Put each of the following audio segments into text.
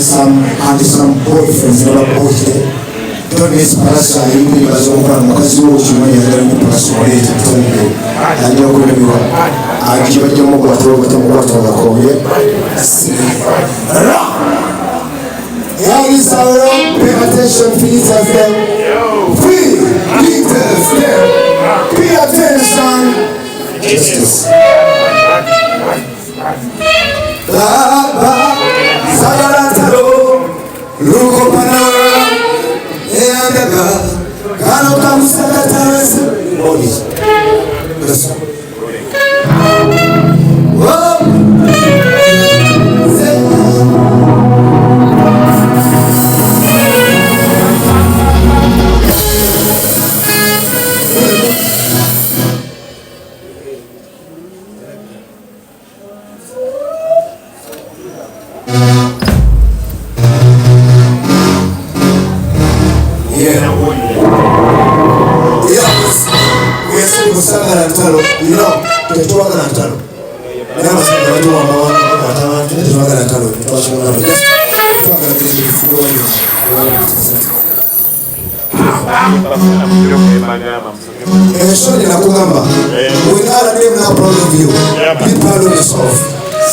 some handsome boyfriends never both don't miss Palasa, you will be as over Makazu, you may have been persuaded to tell you. And you're going to be one. I give you more water over the water of the Korea. Here is our own. Pay attention, please, as them. Free leaders there. Pay attention. Justice. Baba, Sayarataro, Lugo Panara, Eandaga, Kano Kamsataras, Bodies. Listen. You know, the two other Natalo. Never said the two of one, the other Natalo. Show in a Kugamba. We are a name now proud of you. Be proud of yourself.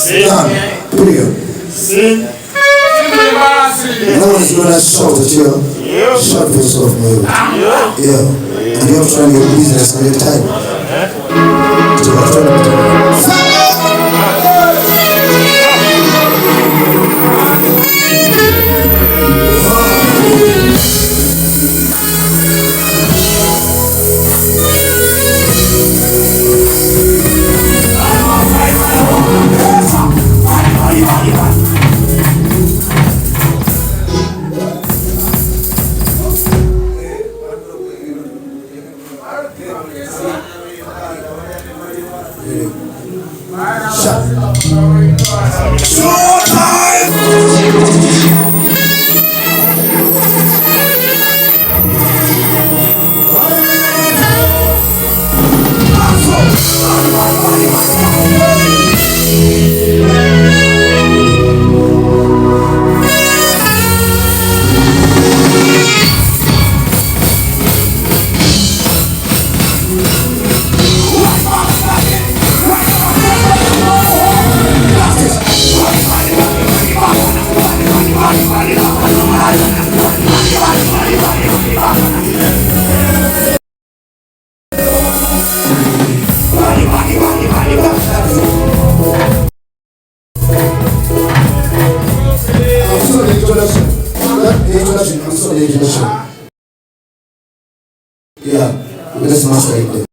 Done. Period. No one is going to shout at you. Shout for yourself, man. Yeah. And you're trying your business and your time. Yeah, let's master it.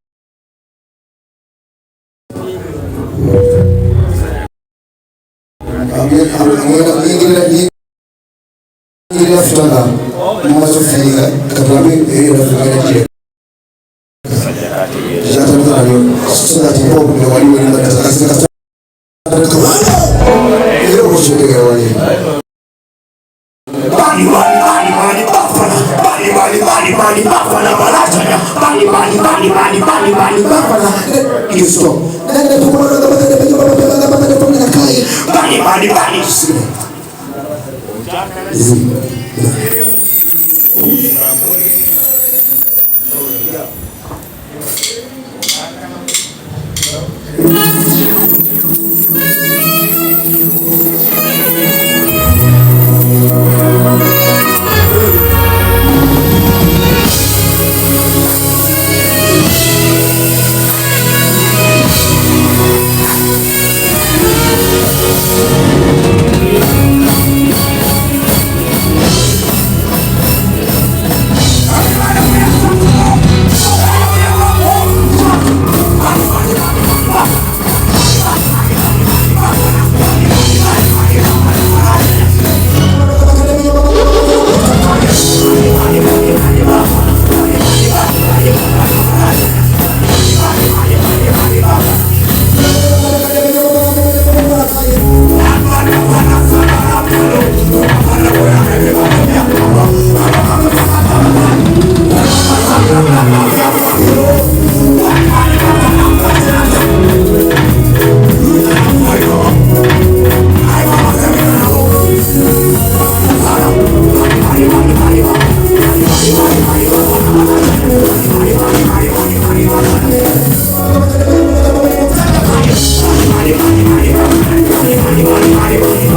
Thank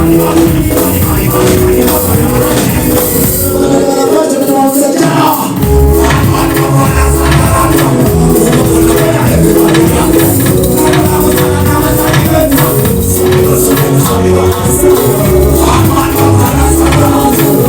you.